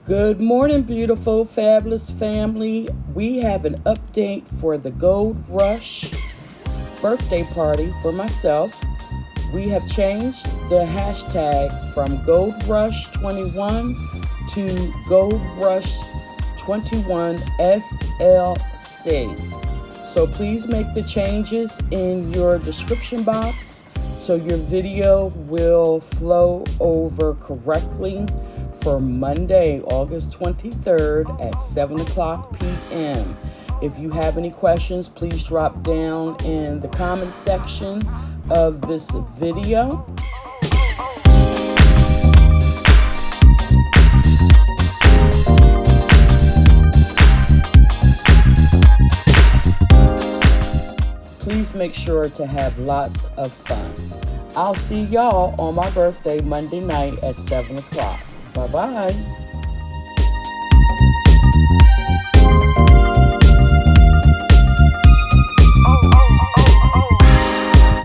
Good morning, beautiful, fabulous family. We have an update for the Gold Rush birthday party for myself. We have changed the hashtag from Gold Rush 21 to Gold Rush 21 SLC. So please make the changes in your description box so your video will flow over correctly for Monday, August 23rd at 7 o'clock p.m. If you have any questions, please drop down in the comment section of this video. Please make sure to have lots of fun. I'll see y'all on my birthday Monday night at 7 o'clock. Bye-bye.